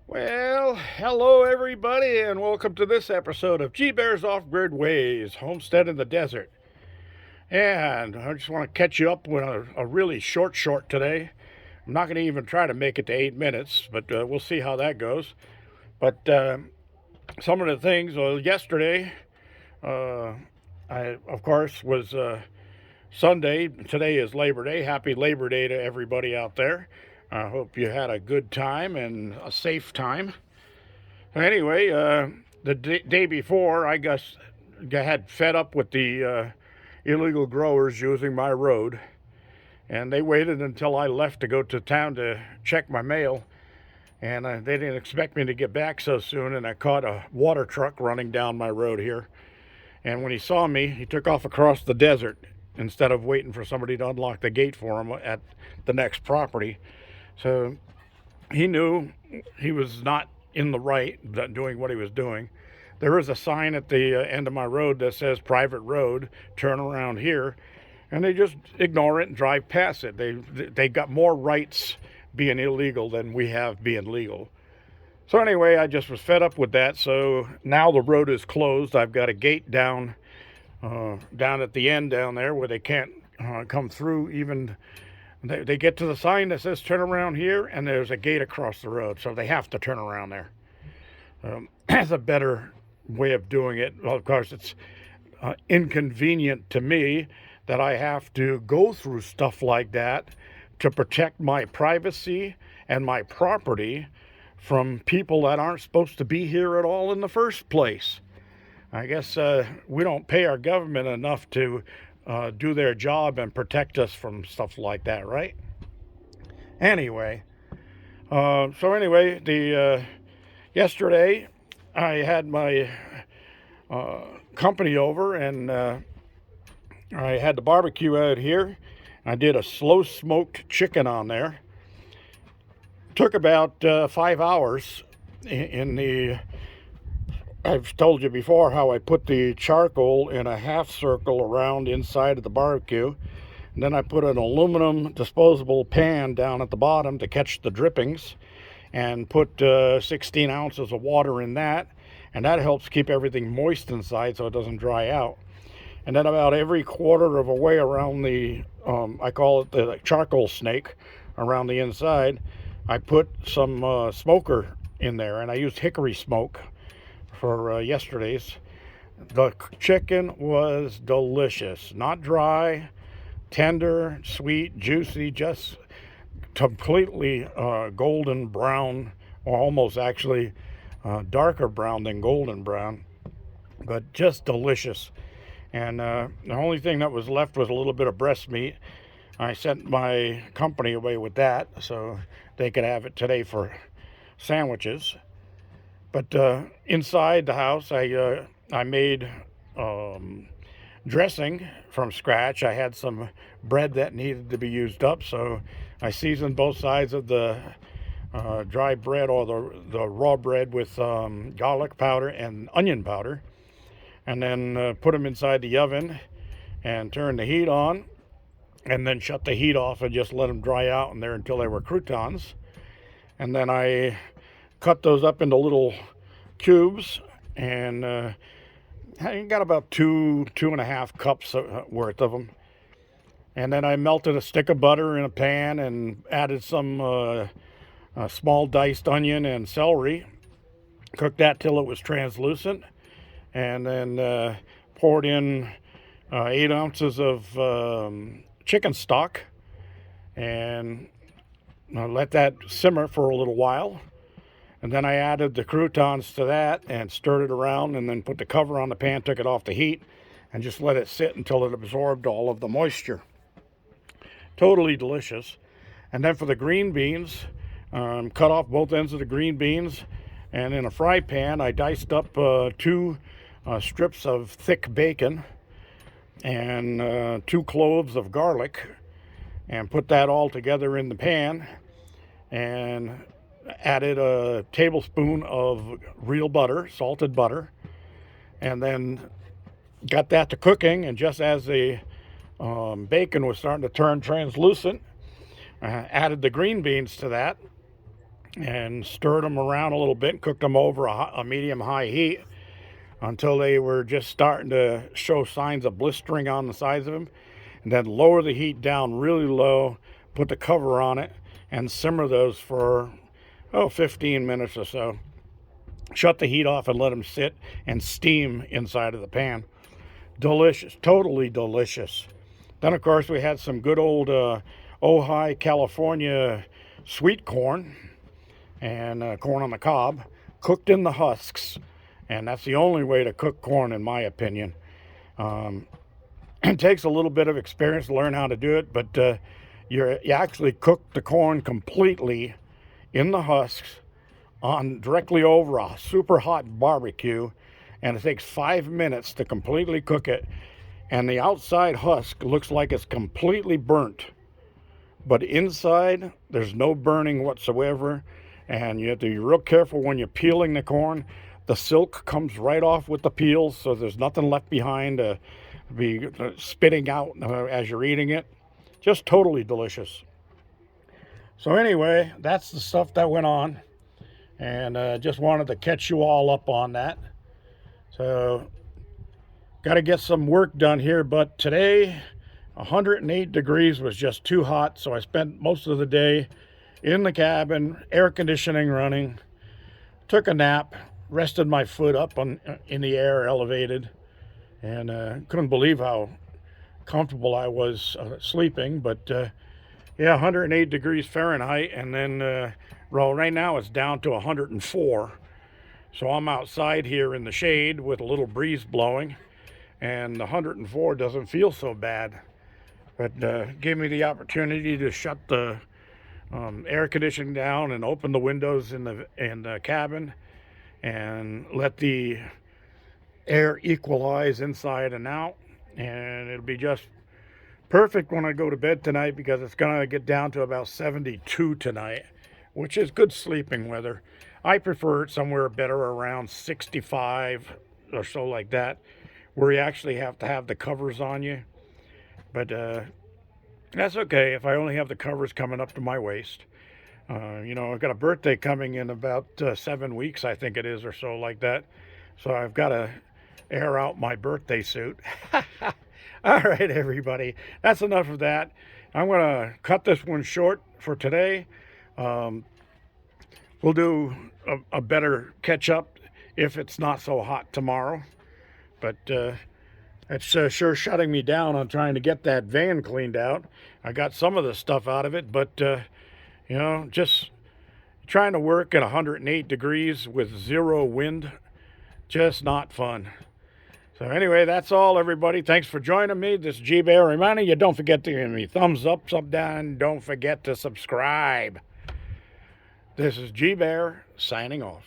Well, hello everybody, and welcome to this episode of G Bear's Off-Grid Ways, Homestead in the Desert. And I just want to catch you up with a really short today. I'm not going to even try to make it to 8 minutes, but we'll see how that goes. But some of the things, yesterday, I, of course, was Sunday. Today is Labor Day. Happy Labor Day to everybody out there. I hope you had a good time and a safe time. Anyway, the day before, I guess I had fed up with the illegal growers using my road, and they waited until I left to go to town to check my mail, and they didn't expect me to get back so soon, and I caught a water truck running down my road here. And when he saw me, he took off across the desert instead of waiting for somebody to unlock the gate for him at the next property. So he knew he was not in the right doing what he was doing. There is a sign at the end of my road that says private road, turn around here, and they just ignore it and drive past it. They got more rights being illegal than we have being legal. So anyway, I just was fed up with that. So now the road is closed. I've got a gate down at the end down there where they can't come through. Even they get to the sign that says turn around here, and there's a gate across the road, so they have to turn around there. That's a better way of doing it. Well, of course, it's inconvenient to me that I have to go through stuff like that to protect my privacy and my property from people that aren't supposed to be here at all in the first place. I guess we don't pay our government enough to do their job and protect us from stuff like that, right? Anyway, the yesterday I had my company over, and I had the barbecue out here. I did a slow smoked chicken on there. Took about 5 hours in the. I've told you before how I put the charcoal in a half circle around inside of the barbecue. And then I put an aluminum disposable pan down at the bottom to catch the drippings, and put 16 ounces of water in that. And that helps keep everything moist inside so it doesn't dry out. And then about every quarter of a way around the, I call it the charcoal snake, around the inside, I put some smoker in there, and I used hickory smoke for yesterday's. The chicken was delicious, not dry, tender, sweet, juicy, just completely golden brown, or almost actually darker brown than golden brown, but just delicious. And the only thing that was left was a little bit of breast meat. I sent my company away with that so they could have it today for sandwiches. But inside the house, I made dressing from scratch. I had some bread that needed to be used up, so I seasoned both sides of the dry bread, or the raw bread, with garlic powder and onion powder, and then put them inside the oven and turned the heat on, and then shut the heat off and just let them dry out in there until they were croutons. And then I cut those up into little cubes, and I got about two and a half cups worth of them. And then I melted a stick of butter in a pan and added some small diced onion and celery. Cooked that till it was translucent, and then poured in 8 ounces of chicken stock, and let that simmer for a little while. And then I added the croutons to that and stirred it around, and then put the cover on the pan, took it off the heat, and just let it sit until it absorbed all of the moisture. Totally delicious. And then for the green beans, cut off both ends of the green beans, and in a fry pan I diced up 2 strips of thick bacon and 2 cloves of garlic, and put that all together in the pan, and added a tablespoon of real butter, salted butter, and then got that to cooking. And just as the bacon was starting to turn translucent, added the green beans to that, and stirred them around a little bit and cooked them over a medium-high heat until they were just starting to show signs of blistering on the sides of them. And then lower the heat down really low, put the cover on it, and simmer those for 15 minutes or so. Shut the heat off and let them sit and steam inside of the pan. Delicious, totally delicious. Then, of course, we had some good old Ojai, California sweet corn and corn on the cob, cooked in the husks. And that's the only way to cook corn, in my opinion. It takes a little bit of experience to learn how to do it, but you actually cook the corn completely in the husks on directly over a super hot barbecue, and it takes 5 minutes to completely cook it. And the outside husk looks like it's completely burnt, but inside there's no burning whatsoever. And you have to be real careful when you're peeling the corn. The silk comes right off with the peels, so there's nothing left behind to be spitting out as you're eating it. Just totally delicious. So anyway, that's the stuff that went on, and just wanted to catch you all up on that. So got to get some work done here, but today 108 degrees was just too hot, so I spent most of the day in the cabin, air conditioning running, took a nap, rested my foot up in the air elevated, and couldn't believe how comfortable I was sleeping. But yeah, 108 degrees Fahrenheit, and then well, right now it's down to 104. So I'm outside here in the shade with a little breeze blowing, and the 104 doesn't feel so bad. But gave me the opportunity to shut the air conditioning down and open the windows in the cabin and let the air equalize inside and out. And it'll be just perfect when I go to bed tonight, because it's going to get down to about 72 tonight, which is good sleeping weather. I prefer it somewhere better around 65 or so, like that, where you actually have to have the covers on you. But that's okay if I only have the covers coming up to my waist. You know, I've got a birthday coming in about 7 weeks, I think it is, or so, like that. So I've got to air out my birthday suit. All right, everybody, that's enough of that. I'm going to cut this one short for today. We'll do a better catch up if it's not so hot tomorrow. But it's sure shutting me down on trying to get that van cleaned out. I got some of the stuff out of it, but you know, just trying to work at 108 degrees with zero wind, just not fun. So anyway, that's all, everybody. Thanks for joining me. This is G-Bear reminding you, don't forget to give me thumbs up, sub down. Don't forget to subscribe. This is G-Bear signing off.